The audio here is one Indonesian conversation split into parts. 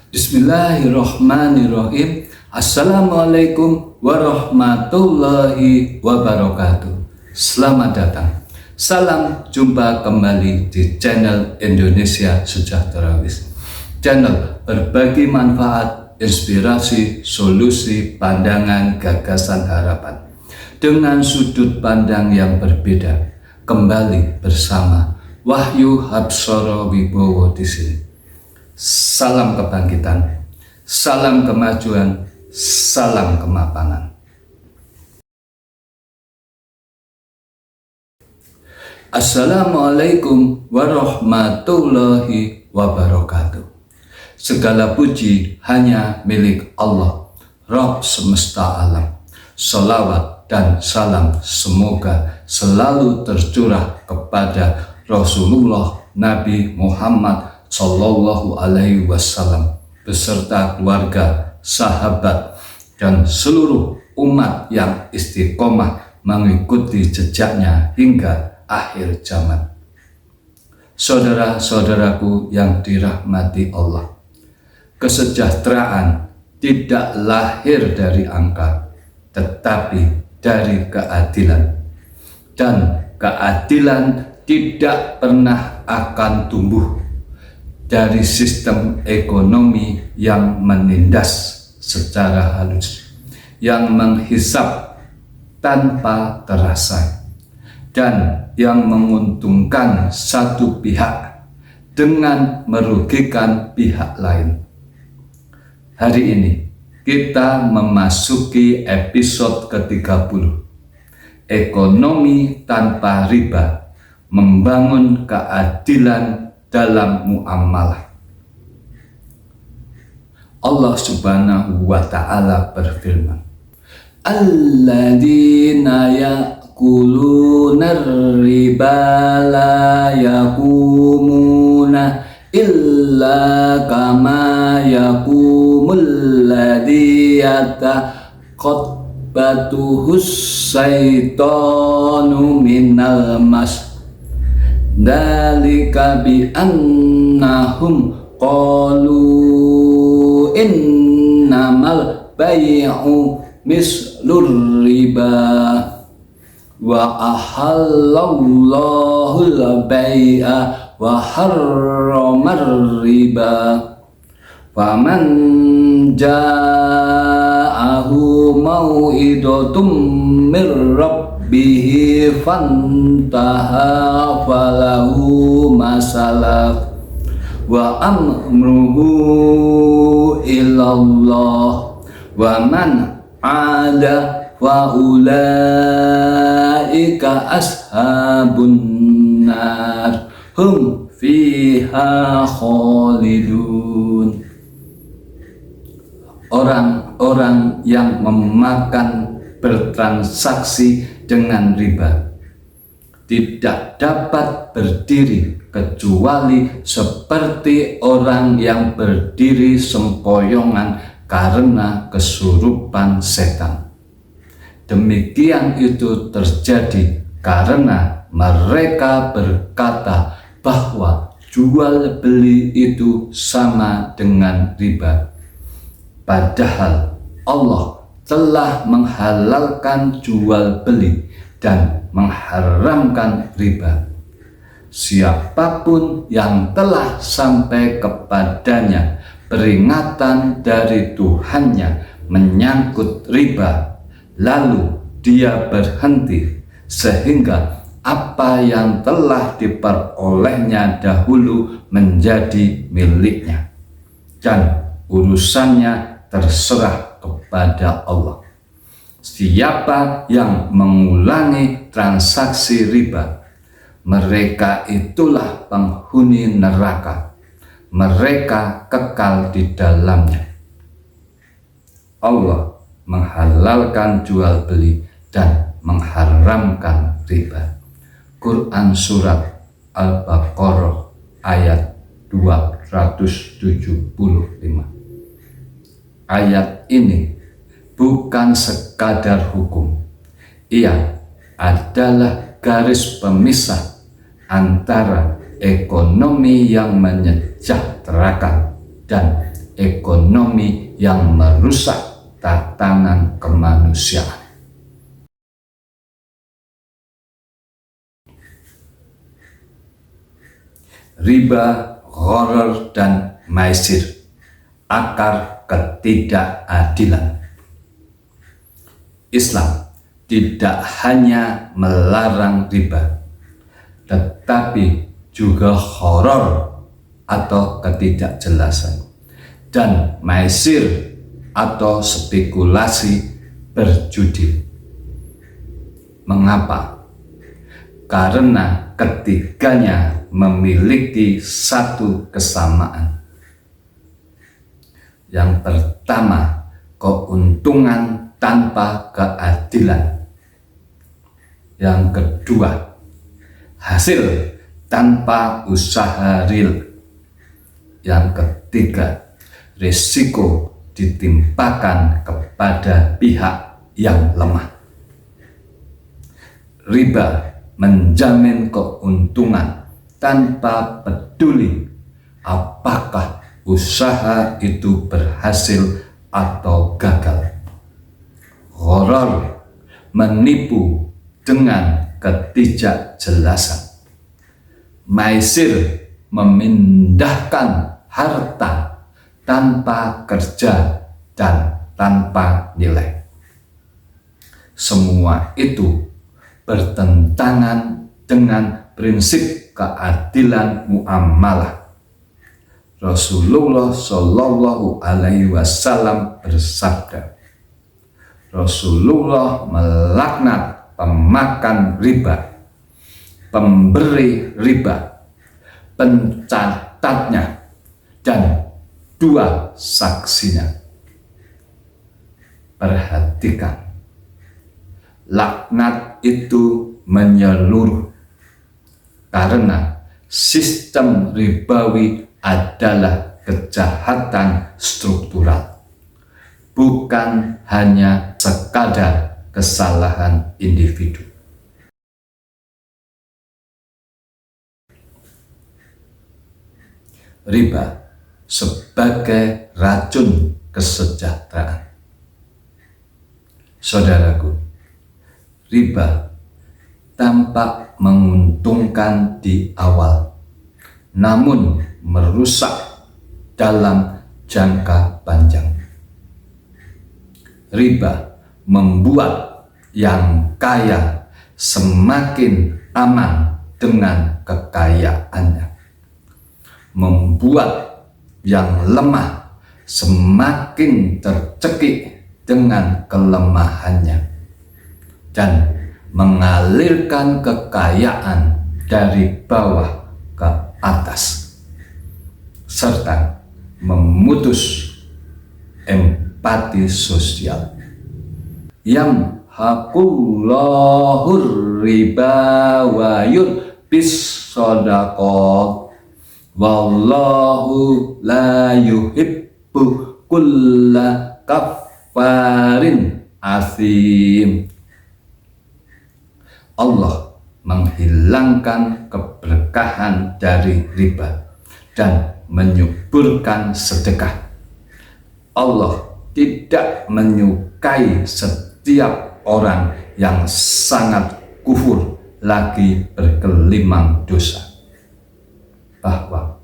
Bismillahirrahmanirrahim. Assalamualaikum warahmatullahi wabarakatuh. Selamat datang. Salam jumpa kembali di channel Indonesia Sejahterawis. Channel berbagi manfaat, inspirasi, solusi, pandangan, gagasan, harapan dengan sudut pandang yang berbeda. Kembali bersama Wahyu Habsoro Wibowo di sini. Salam kebangkitan, salam kemajuan, salam kemapanan. Assalamualaikum warahmatullahi wabarakatuh. Segala puji hanya milik Allah, Rabb semesta alam. Salawat dan salam semoga selalu tercurah kepada Rasulullah Nabi Muhammad Sallallahu Alaihi Wasallam beserta keluarga, sahabat, dan seluruh umat yang istiqomah mengikuti jejaknya hingga akhir zaman. Saudara-saudaraku yang dirahmati Allah, kesejahteraan tidak lahir dari angka, tetapi dari keadilan. Dan keadilan tidak pernah akan tumbuh dari sistem ekonomi yang menindas secara halus, yang menghisap tanpa terasa, dan yang menguntungkan satu pihak dengan merugikan pihak lain. Hari ini kita memasuki episode ke-30, ekonomi tanpa riba, membangun keadilan dalam muamalah. Allah Subhanahu wa ta'ala berfirman, Alladzina ya'kuluna riba la yakumuna illa kama yakumul ladzi yataqabbatuhus syaitanu minal mas. Dzalika bi annahum qalu innamal bai'u mislur riba wa ahallallahu al-bai'a wa harramar riba faman ja'ahu mau'idatum mir bihi fantaha falahu masalaf wa amruhu ilallah wa man ada wa ulaika ashabun nar hum fiha khalidun. Orang-orang yang memakan bertransaksi dengan riba tidak dapat berdiri kecuali seperti orang yang berdiri sempoyongan karena kesurupan setan. Demikian itu terjadi karena mereka berkata bahwa jual beli itu sama dengan riba. Padahal Allah telah menghalalkan jual beli dan mengharamkan riba. Siapapun yang telah sampai kepadanya peringatan dari Tuhannya menyangkut riba, lalu dia berhenti sehingga apa yang telah diperolehnya dahulu menjadi miliknya, dan urusannya terserah kepada Allah. Siapa yang mengulangi transaksi riba, mereka itulah penghuni neraka. Mereka kekal di dalamnya. Allah menghalalkan jual beli dan mengharamkan riba. Quran Surat Al-Baqarah ayat 275. Ayat ini bukan sekadar hukum, ia adalah garis pemisah antara ekonomi yang menyejahterakan dan ekonomi yang merusak tatanan kemanusiaan. Riba, gharar, dan maisir, akar ketidakadilan. Islam tidak hanya melarang riba, tetapi juga gharar atau ketidakjelasan, dan maisir atau spekulasi berjudi. Mengapa? Karena ketiganya memiliki satu kesamaan. Yang pertama, keuntungan tanpa keadilan. Yang kedua, hasil tanpa usaha real. Yang ketiga, risiko ditimpakan kepada pihak yang lemah. Riba menjamin keuntungan tanpa peduli apakah usaha itu berhasil atau gagal. Gharar menipu dengan ketidakjelasan. Maisir memindahkan harta tanpa kerja dan tanpa nilai. Semua itu bertentangan dengan prinsip keadilan muamalah. Rasulullah Shallallahu Alaihi Wasallam bersabda, Rasulullah melaknat pemakan riba, pemberi riba, pencatatnya, dan dua saksinya. Perhatikan, laknat itu menyeluruh karena sistem ribawi adalah kejahatan struktural, bukan hanya sekadar kesalahan individu. Riba sebagai racun kesejahteraan. Saudaraku, riba tampak menguntungkan di awal, namun merusak dalam jangka panjang. Riba membuat yang kaya semakin aman dengan kekayaannya, membuat yang lemah semakin tercekik dengan kelemahannya, dan mengalirkan kekayaan dari bawah ke atas, serta memutus empati sosial. Yamhaqullahu riba wa yurbis shadaqah, wallahu la yuhibbu kulla kafarin asim. Allah menghilangkan keberkahan dari riba dan menyuburkan sedekah. Allah tidak menyukai setiap orang yang sangat kufur lagi bergelimang dosa. Bahwa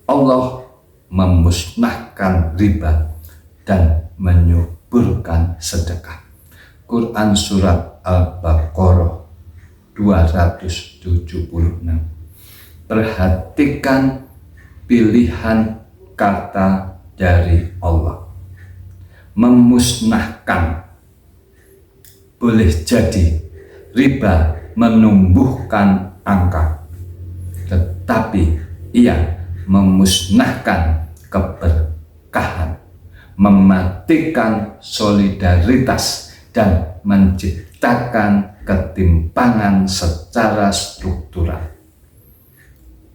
Allah memusnahkan riba dan menyuburkan sedekah. Quran Surat Al-Baqarah 276. Perhatikan pilihan kata dari Allah. Memusnahkan. Boleh jadi riba menumbuhkan angka, tetapi ia memusnahkan keberkahan, mematikan solidaritas, dan menciptakan ketimpangan secara struktural.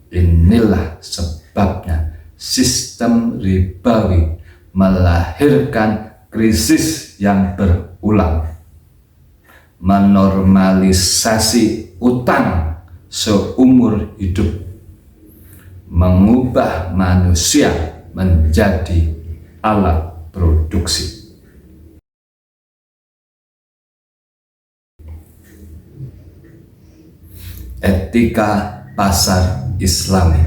Inilah sebabnya sistem ribawi melahirkan krisis yang berulang, menormalisasi utang seumur hidup, mengubah manusia menjadi alat produksi. Etika pasar Islami,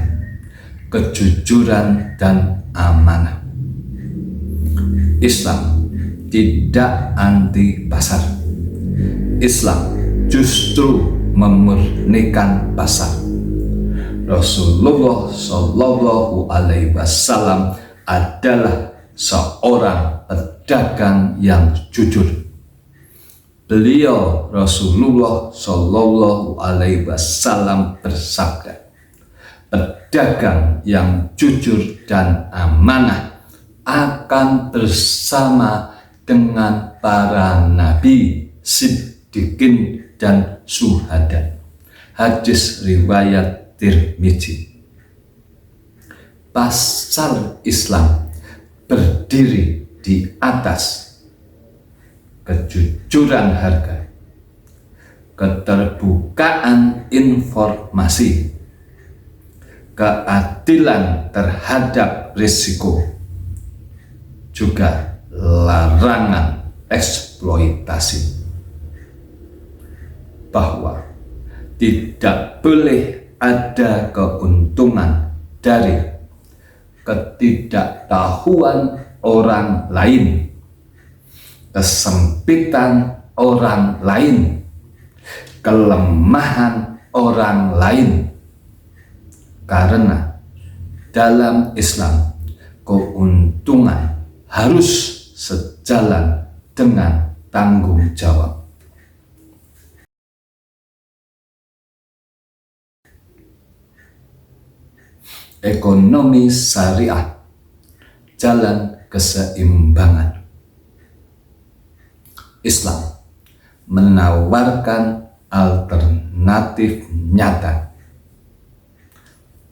kejujuran dan amanah. Islam tidak anti pasar. Islam justru memurnikan pasar. Rasulullah Shallallahu Alaihi Wasallam adalah seorang pedagang yang jujur. Beliau Rasulullah Shallallahu Alaihi Wasallam bersabda, pedagang yang jujur dan amanah akan bersama dengan para nabi, siddiqin dan syuhada. Hadis riwayat Tirmidzi. Pasar Islam berdiri di atas kejujuran harga, keterbukaan informasi, keadilan terhadap risiko, juga larangan eksploitasi. Bahwa tidak boleh ada keuntungan dari ketidaktahuan orang lain, kesempitan orang lain, kelemahan orang lain. Karena dalam Islam, keuntungan harus sejalan dengan tanggung jawab. Ekonomi syariah, jalan keseimbangan. Islam menawarkan alternatif nyata.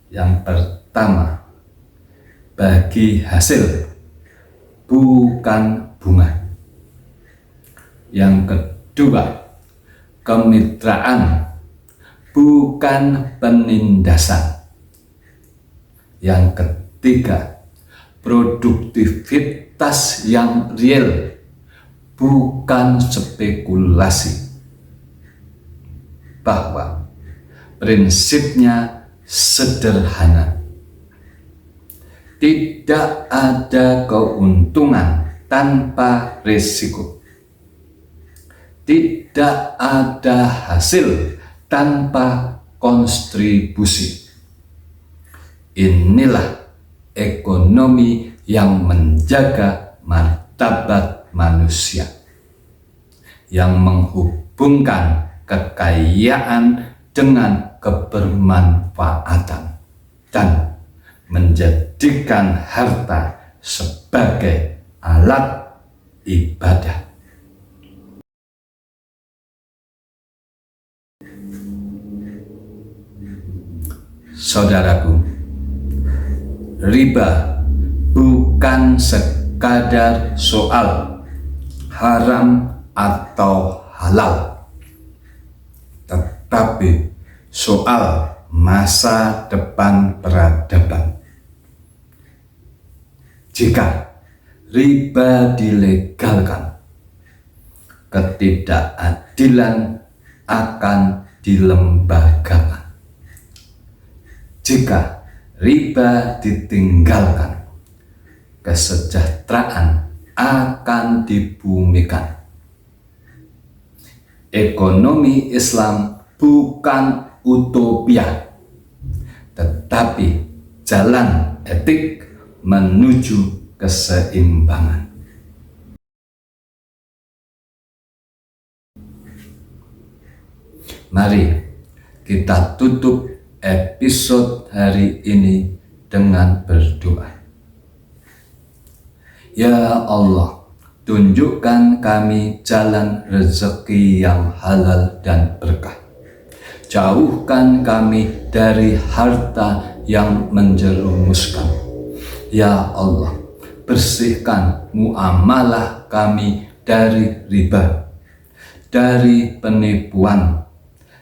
Yang pertama, bagi hasil, bukan bunga. Yang kedua, kemitraan, bukan penindasan. Yang ketiga, produktivitas yang real, bukan spekulasi. Bahwa prinsipnya sederhana. Tidak ada keuntungan tanpa risiko. Tidak ada hasil tanpa kontribusi. Inilah ekonomi yang menjaga martabat manusia, yang menghubungkan kekayaan dengan kebermanfaatan dan menjadikan harta sebagai alat ibadah. Saudaraku, riba bukan sekadar soal haram atau halal, tetapi soal masa depan peradaban. Jika riba dilegalkan, ketidakadilan akan dilembagakan. Jika riba ditinggalkan, kesejahteraan akan dibumikan. Ekonomi Islam bukan utopia, tetapi jalan etik menuju keseimbangan. Mari kita tutup episode hari ini dengan berdoa. Ya Allah, tunjukkan kami jalan rezeki yang halal dan berkah. Jauhkan kami dari harta yang menjerumuskan. Ya Allah, bersihkan muamalah kami dari riba, dari penipuan,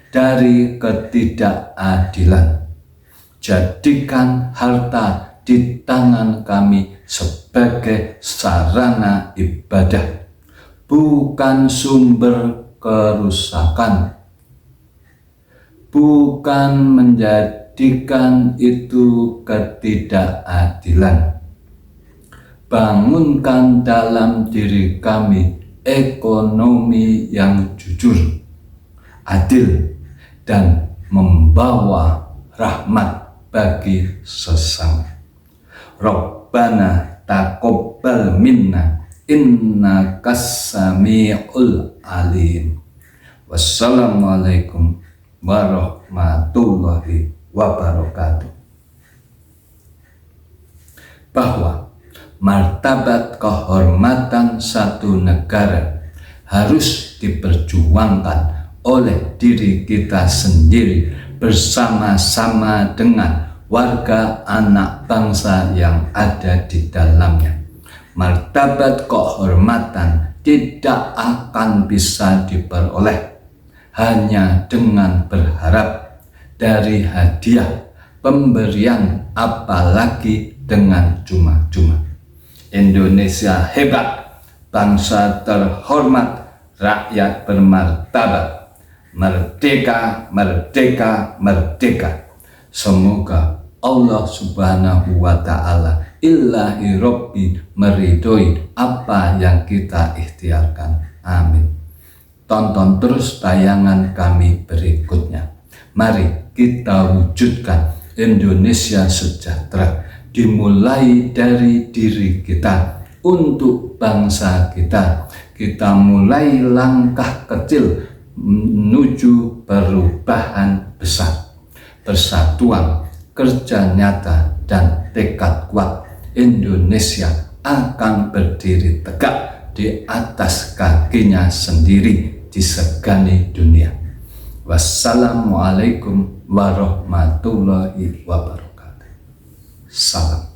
dari ketidakadilan. Jadikan harta di tangan kami sebagai sarana ibadah, bukan sumber kerusakan, bukan menjadikan itu ketidakadilan. Bangunkan dalam diri kami ekonomi yang jujur, adil, dan membawa rahmat bagi sesama. Rabbana taqabbal minna innakas samiul alim. Wassalamualaikum warahmatullahi wabarakatuh. Bahwa martabat kehormatan satu negara harus diperjuangkan oleh diri kita sendiri bersama-sama dengan warga anak bangsa yang ada di dalamnya. Martabat kehormatan tidak akan bisa diperoleh hanya dengan berharap dari hadiah pemberian, apalagi dengan cuma-cuma. Indonesia hebat, bangsa terhormat, rakyat bermartabat, merdeka, merdeka, merdeka. Semoga Allah Subhanahu wa Ta'ala Ilahi Rabbi meridhoi apa yang kita ikhtiarkan. Amin. Tonton terus tayangan kami berikutnya. Mari kita wujudkan Indonesia sejahtera, dimulai dari diri kita untuk bangsa kita. Kita mulai langkah kecil menuju perubahan besar. Persatuan, kerja nyata, dan tekad kuat, Indonesia akan berdiri tegak di atas kakinya sendiri, disegani dunia. Wassalamualaikum warahmatullahi wabarakatuh. Salam.